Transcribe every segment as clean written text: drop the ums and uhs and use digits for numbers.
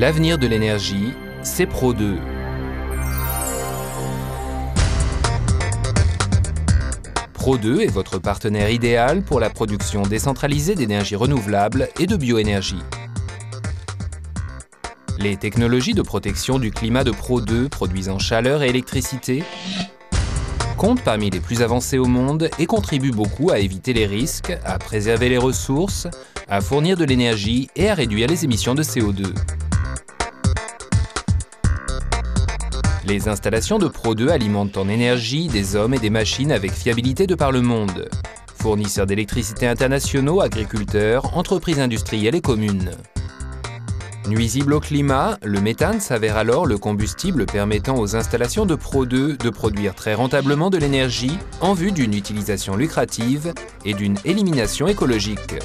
L'avenir de l'énergie, c'est Pro2. Pro2 est votre partenaire idéal pour la production décentralisée d'énergie renouvelable et de bioénergie. Les technologies de protection du climat de Pro2 produisant chaleur et électricité comptent parmi les plus avancées au monde et contribuent beaucoup à éviter les risques, à préserver les ressources, à fournir de l'énergie et à réduire les émissions de CO2. Les installations de Pro2 alimentent en énergie des hommes et des machines avec fiabilité de par le monde. Fournisseurs d'électricité internationaux, agriculteurs, entreprises industrielles et communes. Nuisible au climat, le méthane s'avère alors le combustible permettant aux installations de Pro2 de produire très rentablement de l'énergie en vue d'une utilisation lucrative et d'une élimination écologique.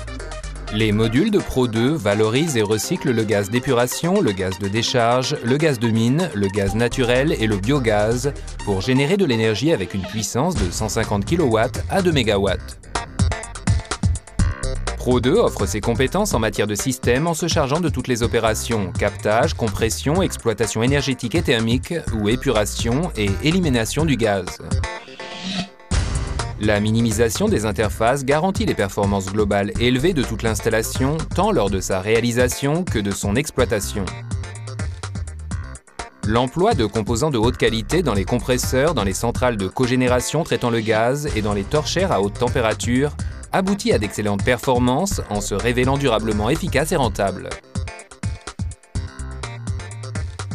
Les modules de Pro2 valorisent et recyclent le gaz d'épuration, le gaz de décharge, le gaz de mine, le gaz naturel et le biogaz pour générer de l'énergie avec une puissance de 150 kW à 2 MW. Pro2 offre ses compétences en matière de système en se chargeant de toutes les opérations captage, compression, exploitation énergétique et thermique ou épuration et élimination du gaz. La minimisation des interfaces garantit les performances globales élevées de toute l'installation, tant lors de sa réalisation que de son exploitation. L'emploi de composants de haute qualité dans les compresseurs, dans les centrales de cogénération traitant le gaz et dans les torchères à haute température aboutit à d'excellentes performances en se révélant durablement efficaces et rentables.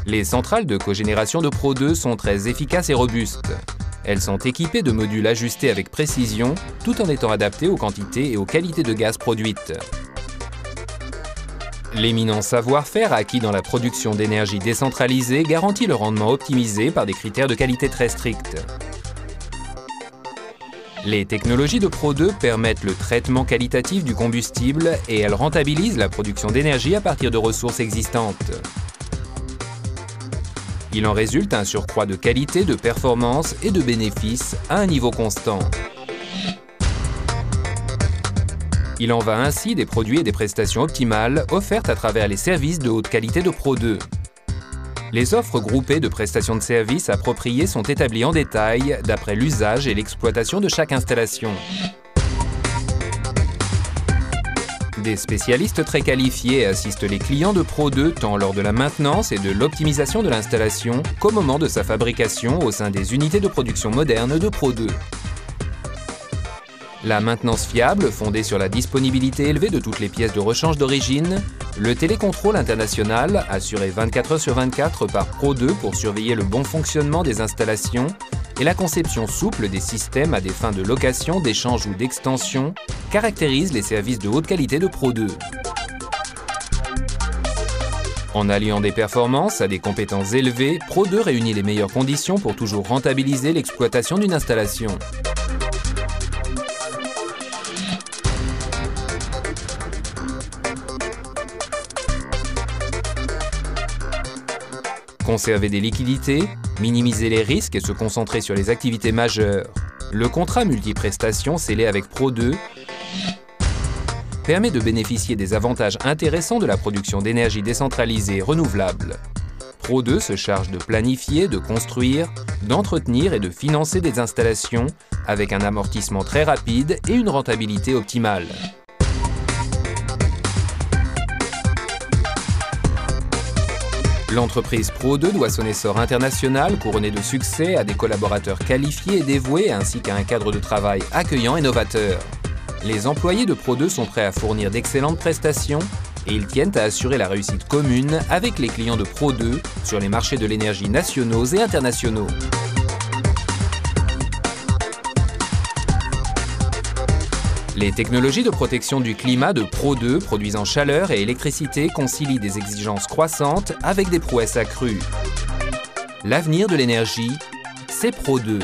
Les centrales de cogénération de Pro2 sont très efficaces et robustes. Elles sont équipées de modules ajustés avec précision, tout en étant adaptés aux quantités et aux qualités de gaz produites. L'éminent savoir-faire acquis dans la production d'énergie décentralisée garantit le rendement optimisé par des critères de qualité très stricts. Les technologies de Pro2 permettent le traitement qualitatif du combustible et elles rentabilisent la production d'énergie à partir de ressources existantes. Il en résulte un surcroît de qualité, de performance et de bénéfices à un niveau constant. Il en va ainsi des produits et des prestations optimales offertes à travers les services de haute qualité de Pro2. Les offres groupées de prestations de services appropriées sont établies en détail d'après l'usage et l'exploitation de chaque installation. Des spécialistes très qualifiés assistent les clients de Pro2 tant lors de la maintenance et de l'optimisation de l'installation qu'au moment de sa fabrication au sein des unités de production modernes de Pro2. La maintenance fiable, fondée sur la disponibilité élevée de toutes les pièces de rechange d'origine, le télécontrôle international, assuré 24 heures sur 24 par Pro2 pour surveiller le bon fonctionnement des installations, et la conception souple des systèmes à des fins de location, d'échange ou d'extension caractérisent les services de haute qualité de Pro2. En alliant des performances à des compétences élevées, Pro2 réunit les meilleures conditions pour toujours rentabiliser l'exploitation d'une installation. Conserver des liquidités, minimiser les risques et se concentrer sur les activités majeures. Le contrat multiprestation scellé avec Pro2 permet de bénéficier des avantages intéressants de la production d'énergie décentralisée et renouvelable. Pro2 se charge de planifier, de construire, d'entretenir et de financer des installations avec un amortissement très rapide et une rentabilité optimale. L'entreprise Pro2 doit son essor international couronné de succès à des collaborateurs qualifiés et dévoués ainsi qu'à un cadre de travail accueillant et novateur. Les employés de Pro2 sont prêts à fournir d'excellentes prestations et ils tiennent à assurer la réussite commune avec les clients de Pro2 sur les marchés de l'énergie nationaux et internationaux. Les technologies de protection du climat de Pro2 produisant chaleur et électricité concilient des exigences croissantes avec des prouesses accrues. L'avenir de l'énergie, c'est Pro2.